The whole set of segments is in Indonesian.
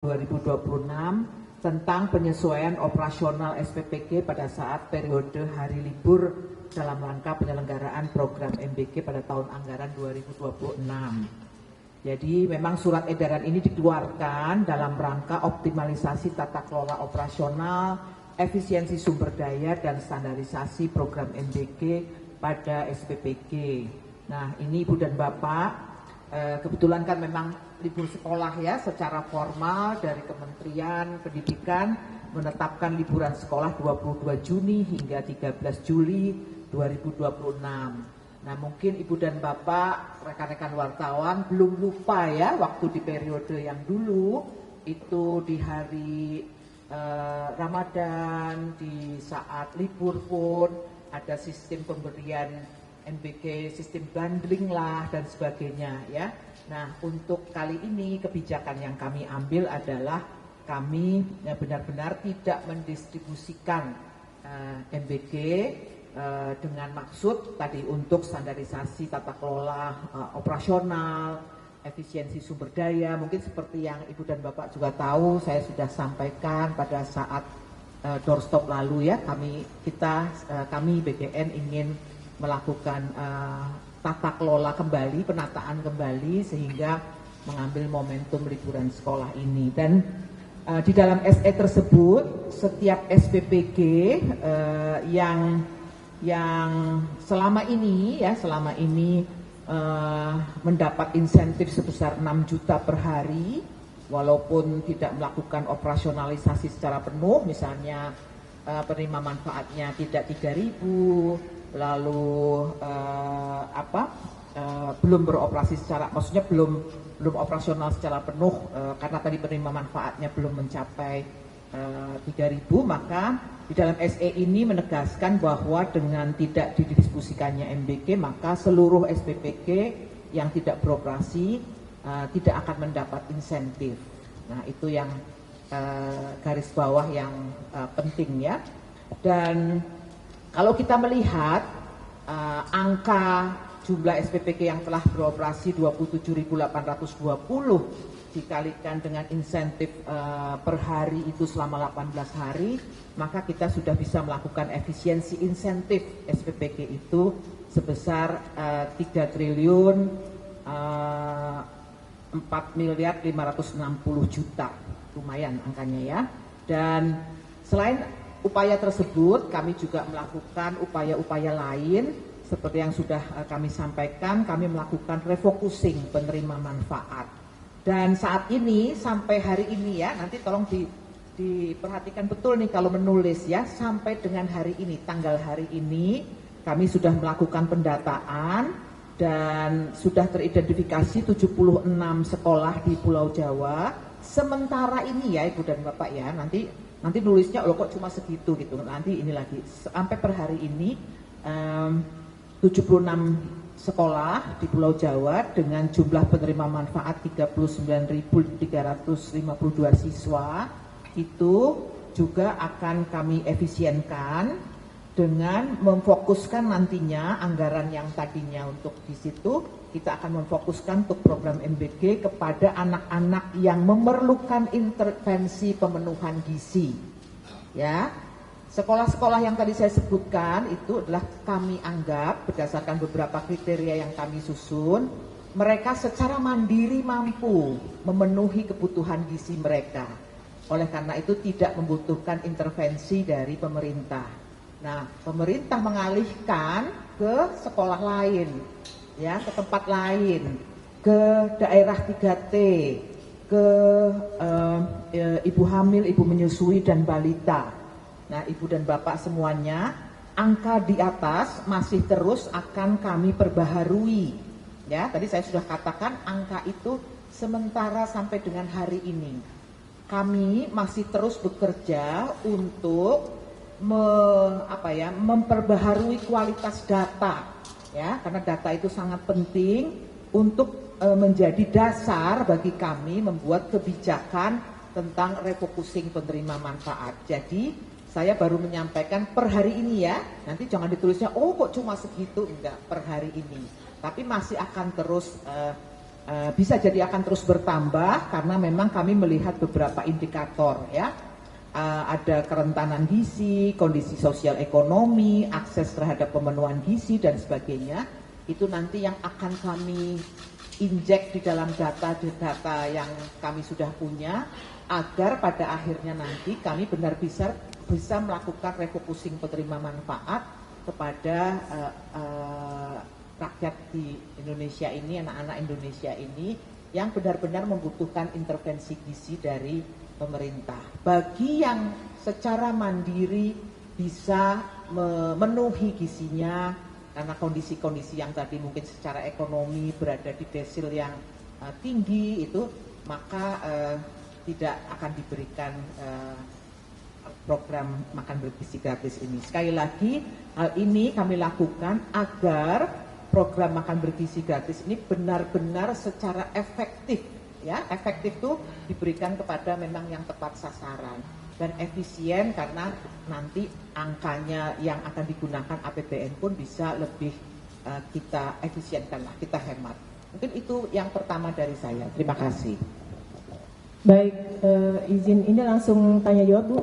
2026 tentang penyesuaian operasional SPPG pada saat periode hari libur dalam rangka penyelenggaraan program MBG pada tahun anggaran 2026. Jadi memang surat edaran ini dikeluarkan dalam rangka optimalisasi tata kelola operasional, efisiensi sumber daya, dan standarisasi program MBG pada SPPG. Nah, ini Ibu dan Bapak, kebetulan kan memang libur sekolah ya, secara formal dari Kementerian Pendidikan menetapkan liburan sekolah 22 Juni hingga 13 Juli 2026. Nah, mungkin Ibu dan Bapak, rekan-rekan wartawan belum lupa ya, waktu di periode yang dulu itu di hari Ramadan, di saat libur pun ada sistem pemberian MBG, sistem bundling lah dan sebagainya ya. Nah, untuk kali ini kebijakan yang kami ambil adalah kami benar-benar tidak mendistribusikan MBG dengan maksud tadi untuk standarisasi tata kelola operasional, efisiensi sumber daya. Mungkin seperti yang Ibu dan Bapak juga tahu, saya sudah sampaikan pada saat doorstop lalu ya, kami BGN ingin melakukan tata kelola kembali, penataan kembali sehingga mengambil momentum liburan sekolah ini. Dan di dalam SE tersebut setiap SPPG yang selama ini mendapat insentif sebesar 6 juta per hari walaupun tidak melakukan operasionalisasi secara penuh, misalnya penerima manfaatnya tidak 3.000, lalu belum beroperasi secara, maksudnya belum operasional secara penuh karena tadi penerima manfaatnya belum mencapai 3.000, maka di dalam SE ini menegaskan bahwa dengan tidak didistribusikannya MBG maka seluruh SPPG yang tidak beroperasi tidak akan mendapat insentif. Nah, itu yang garis bawah yang penting ya. Dan kalau kita melihat angka jumlah SPPG yang telah beroperasi 27.820 dikalikan dengan insentif per hari itu selama 18 hari, maka kita sudah bisa melakukan efisiensi insentif SPPG itu sebesar 3 triliun 4.560 juta. Lumayan angkanya ya. Dan selain upaya tersebut, kami juga melakukan upaya-upaya lain seperti yang sudah kami sampaikan. Kami melakukan refocusing penerima manfaat. Dan saat ini sampai hari ini ya, nanti tolong diperhatikan betul nih kalau menulis ya, sampai dengan hari ini, tanggal hari ini kami sudah melakukan pendataan dan sudah teridentifikasi 76 sekolah di Pulau Jawa. Sementara ini ya Ibu dan Bapak ya, nanti nulisnya loh kok cuma segitu gitu, nanti ini lagi sampai per hari ini 76 sekolah di Pulau Jawa dengan jumlah penerima manfaat 39.352 siswa itu juga akan kami efisienkan dengan memfokuskan nantinya anggaran yang tadinya untuk di situ kita akan memfokuskan untuk program MBG kepada anak-anak yang memerlukan intervensi pemenuhan gizi. Ya, sekolah-sekolah yang tadi saya sebutkan itu adalah kami anggap berdasarkan beberapa kriteria yang kami susun, mereka secara mandiri mampu memenuhi kebutuhan gizi mereka. Oleh karena itu tidak membutuhkan intervensi dari pemerintah. Nah, pemerintah mengalihkan ke sekolah lain, ya, ke tempat lain, ke daerah 3T, ke ibu hamil, ibu menyusui, dan balita. Nah, Ibu dan Bapak semuanya, angka di atas masih terus akan kami perbaharui. Ya, tadi saya sudah katakan angka itu sementara sampai dengan hari ini. Kami masih terus bekerja untuk memperbaharui kualitas data, ya, karena data itu sangat penting untuk menjadi dasar bagi kami membuat kebijakan tentang refocusing penerima manfaat. Jadi saya baru menyampaikan per hari ini ya, nanti jangan ditulisnya oh kok cuma segitu, enggak, per hari ini, tapi masih akan terus bisa jadi akan terus bertambah karena memang kami melihat beberapa indikator ya. Ada kerentanan gizi, kondisi sosial ekonomi, akses terhadap pemenuhan gizi dan sebagainya. Itu nanti yang akan kami injek di dalam data-data yang kami sudah punya agar pada akhirnya nanti kami benar bisa melakukan refocusing penerima manfaat kepada rakyat di Indonesia ini, anak-anak Indonesia ini yang benar-benar membutuhkan intervensi gizi dari pemerintah. Bagi yang secara mandiri bisa memenuhi gizinya karena kondisi-kondisi yang tadi mungkin secara ekonomi berada di desil yang tinggi itu, maka tidak akan diberikan program makan bergizi gratis ini. Sekali lagi, hal ini kami lakukan agar program makan bergizi gratis ini benar-benar secara efektif. Ya, efektif itu diberikan kepada memang yang tepat sasaran dan efisien karena nanti angkanya yang akan digunakan APBN pun bisa lebih kita efisienkan lah, kita hemat. Mungkin itu yang pertama dari saya. Terima kasih. Baik, izin ini langsung tanya jawab Bu.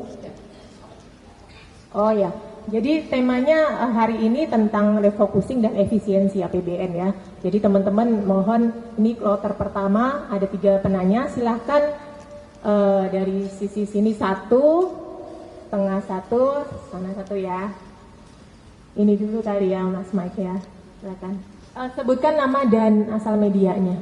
Oh ya. Jadi temanya hari ini tentang refocusing dan efisiensi APBN ya. Jadi teman-teman mohon, ini kloter pertama ada 3 penanya, silahkan dari sisi sini 1, tengah 1, sana 1 ya. Ini dulu kali ya Mas Mike ya, silakan. Sebutkan nama dan asal medianya.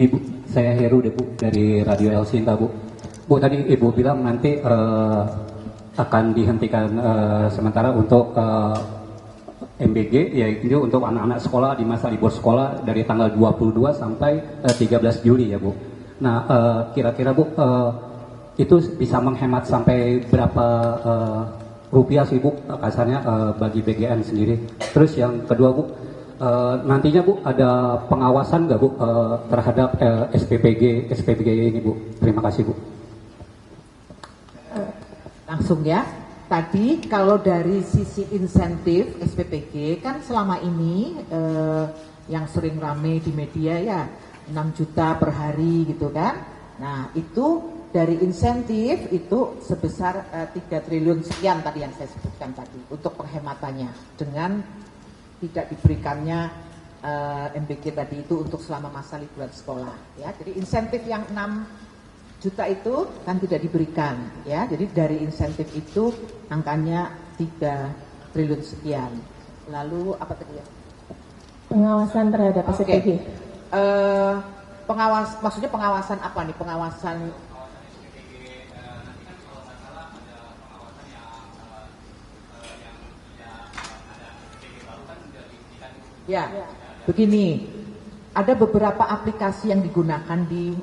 Ibu, saya Heru deh Bu, dari Radio El Sinta Bu. Bu, tadi Ibu bilang nanti akan dihentikan sementara untuk MBG, yaitu untuk anak-anak sekolah di masa libur sekolah dari tanggal 22 sampai 13 Juli ya Bu. Nah, kira-kira Bu, itu bisa menghemat sampai berapa rupiah sih Bu, kasarnya bagi BGN sendiri. Terus yang kedua Bu, nantinya Bu ada pengawasan nggak Bu terhadap SPPG ini Bu? Terima kasih Bu. Langsung ya. Tadi kalau dari sisi insentif SPPG kan selama ini yang sering rame di media ya 6 juta per hari gitu kan. Nah itu dari insentif itu sebesar 3 triliun sekian tadi yang saya sebutkan tadi untuk penghematannya dengan tidak diberikannya MBG tadi itu untuk selama masa liburan sekolah ya. Jadi insentif yang 6 juta itu kan tidak diberikan ya. Jadi dari insentif itu angkanya 3 triliun sekian. Lalu apa tadi ya? Pengawasan terhadap SPPG. Maksudnya pengawasan apa nih? Pengawasan ya, begini, ada beberapa aplikasi yang digunakan di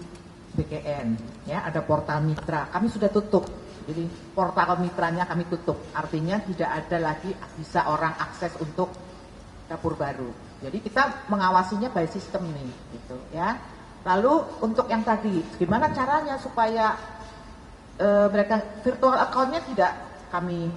BKN, ya, ada portal mitra. Kami sudah tutup, jadi portal mitranya kami tutup. Artinya tidak ada lagi bisa orang akses untuk dapur baru. Jadi kita mengawasinya by sistem nih, gitu, ya. Lalu untuk yang tadi, gimana caranya supaya mereka virtual account-nya tidak kami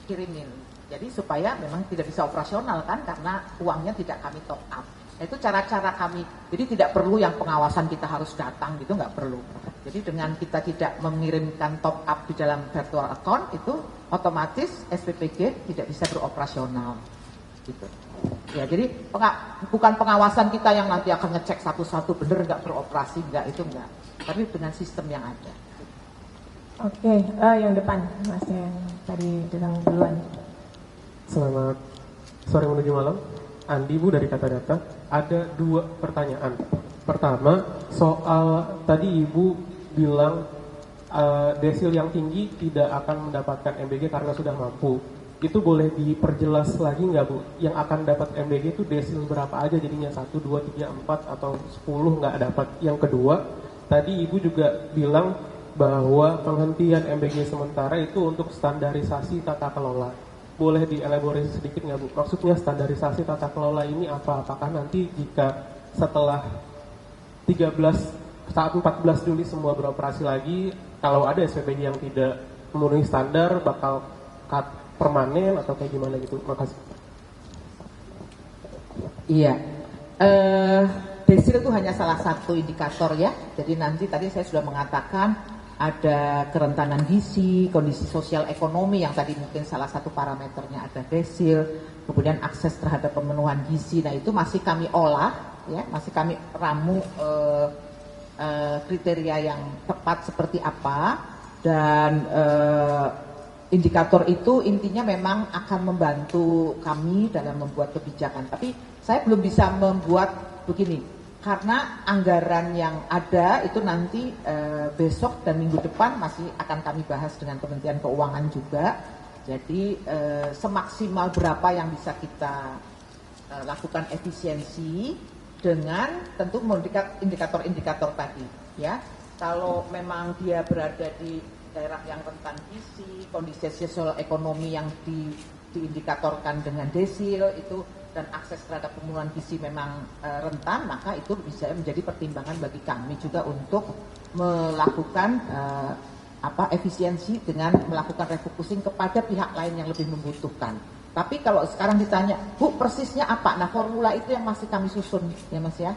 kirimin? Jadi supaya memang tidak bisa operasional kan karena uangnya tidak kami top up. Itu cara-cara kami. Jadi tidak perlu yang pengawasan kita harus datang gitu, nggak perlu. Jadi dengan kita tidak mengirimkan top up di dalam virtual account itu otomatis SPPG tidak bisa beroperasional. Gitu. Ya jadi bukan pengawasan kita yang nanti akan ngecek satu-satu bener nggak beroperasi, nggak, itu nggak. Tapi dengan sistem yang ada. Oke, yang depan Mas yang tadi datang duluan. Selamat sore menuju malam, Andi Bu dari Kata Data. Ada 2 pertanyaan. Pertama, soal tadi Ibu bilang desil yang tinggi tidak akan mendapatkan MBG karena sudah mampu. Itu boleh diperjelas lagi nggak Bu? Yang akan dapat MBG itu desil berapa aja jadinya? 1, 2, 3, 4 atau 10 nggak dapat? Yang kedua, tadi Ibu juga bilang bahwa penghentian MBG sementara itu untuk standarisasi tata kelola. Boleh dielaborasi sedikit nggak Bu? Maksudnya standarisasi tata kelola ini apa? Apakah nanti jika setelah saat 14 Juli semua beroperasi lagi, kalau ada SPPG yang tidak memenuhi standar bakal cut permanen atau kayak gimana gitu? Makasih. Iya, desil itu hanya salah satu indikator ya. Jadi nanti tadi saya sudah mengatakan ada kerentanan gizi, kondisi sosial ekonomi yang tadi mungkin salah satu parameternya ada desil, kemudian akses terhadap pemenuhan gizi. Nah itu masih kami olah, ya, masih kami ramu kriteria yang tepat seperti apa, dan indikator itu intinya memang akan membantu kami dalam membuat kebijakan. Tapi saya belum bisa membuat begini, karena anggaran yang ada itu nanti besok dan minggu depan masih akan kami bahas dengan Kementerian Keuangan juga. Jadi semaksimal berapa yang bisa kita lakukan efisiensi dengan tentu melihat indikator-indikator tadi. Ya, kalau memang dia berada di daerah yang rentan gizi, kondisi sosial ekonomi yang diindikatorkan dengan desil itu, dan akses terhadap pemenuhan gizi memang rentan, maka itu bisa menjadi pertimbangan bagi kami juga untuk melakukan efisiensi dengan melakukan refocusing kepada pihak lain yang lebih membutuhkan. Tapi kalau sekarang ditanya, Bu, persisnya apa? Nah, formula itu yang masih kami susun, ya Mas ya.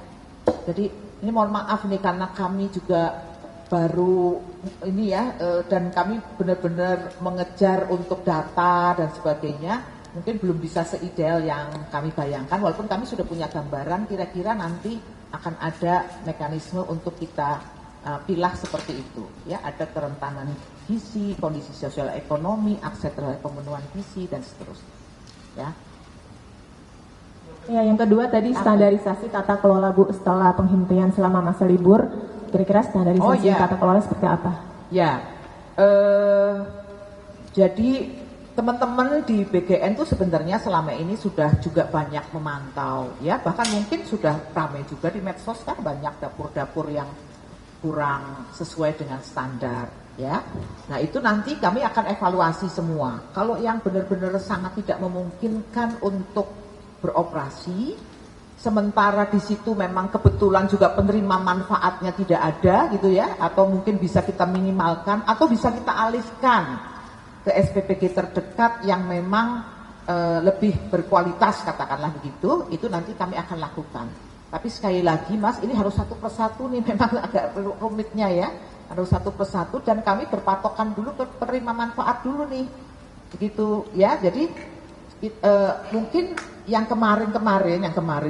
Jadi ini mohon maaf nih karena kami juga baru ini ya, dan kami benar-benar mengejar untuk data dan sebagainya. Mungkin belum bisa seideal yang kami bayangkan, walaupun kami sudah punya gambaran kira-kira nanti akan ada mekanisme untuk kita pilah seperti itu. Ya, ada kerentanan gizi, kondisi sosial ekonomi, akses terhadap pemenuhan gizi, dan seterusnya. Ya. Ya, yang kedua tadi standarisasi tata kelola Bu setelah penghentian selama masa libur. Kira-kira standarisasi tata kelola seperti apa? Ya, jadi teman-teman di BGN itu sebenarnya selama ini sudah juga banyak memantau, ya, bahkan mungkin sudah ramai juga di medsos kan, banyak dapur-dapur yang kurang sesuai dengan standar, ya. Nah itu nanti kami akan evaluasi semua. Kalau yang benar-benar sangat tidak memungkinkan untuk beroperasi, sementara di situ memang kebetulan juga penerima manfaatnya tidak ada gitu ya, atau mungkin bisa kita minimalkan atau bisa kita alihkan ke SPPG terdekat yang memang lebih berkualitas, katakanlah begitu, itu nanti kami akan lakukan. Tapi sekali lagi Mas, ini harus satu persatu nih, memang agak rumitnya ya, harus satu persatu, dan kami berpatokan dulu ke penerima manfaat dulu nih, begitu ya. Jadi mungkin yang kemarin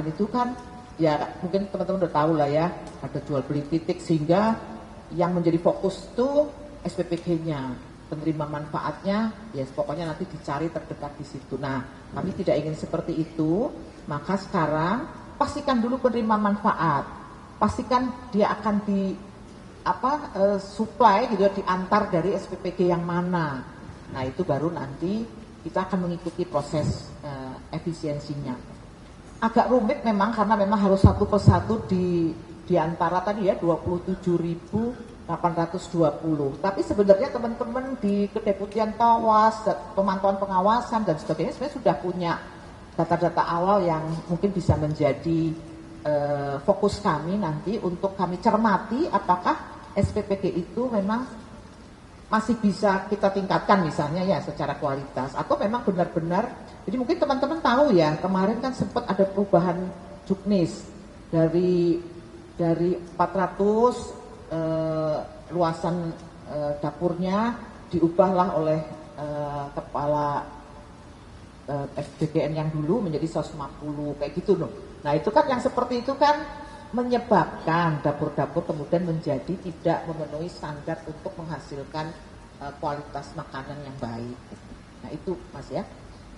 itu kan, ya mungkin teman-teman udah tahu lah ya, ada jual beli titik, sehingga yang menjadi fokus tuh SPPG-nya. Penerima manfaatnya, ya pokoknya nanti dicari terdekat di situ. Nah, kami tidak ingin seperti itu, maka sekarang pastikan dulu penerima manfaat, pastikan dia akan di supply gitu, diantar dari SPPG yang mana. Nah, itu baru nanti kita akan mengikuti proses efisiensinya. Agak rumit memang karena memang harus satu persatu di antara tadi ya 27.820. Tapi sebenarnya teman-teman di Kedeputian Tawas, pemantauan pengawasan dan sebagainya sebenarnya sudah punya data-data awal yang mungkin bisa menjadi fokus kami nanti untuk kami cermati apakah SPPG itu memang masih bisa kita tingkatkan misalnya ya secara kualitas, atau memang benar-benar. Jadi mungkin teman-teman tahu ya, kemarin kan sempat ada perubahan juknis dari 400 luasan dapurnya diubahlah oleh kepala SDGN yang dulu menjadi 150 kayak gitu loh. Nah itu kan yang seperti itu kan menyebabkan dapur-dapur kemudian menjadi tidak memenuhi standar untuk menghasilkan kualitas makanan yang baik. Nah itu Mas ya.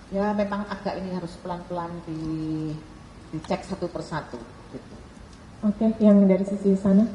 Ya memang agak ini harus pelan-pelan dicek satu persatu gitu. Oke, yang dari sisi sana.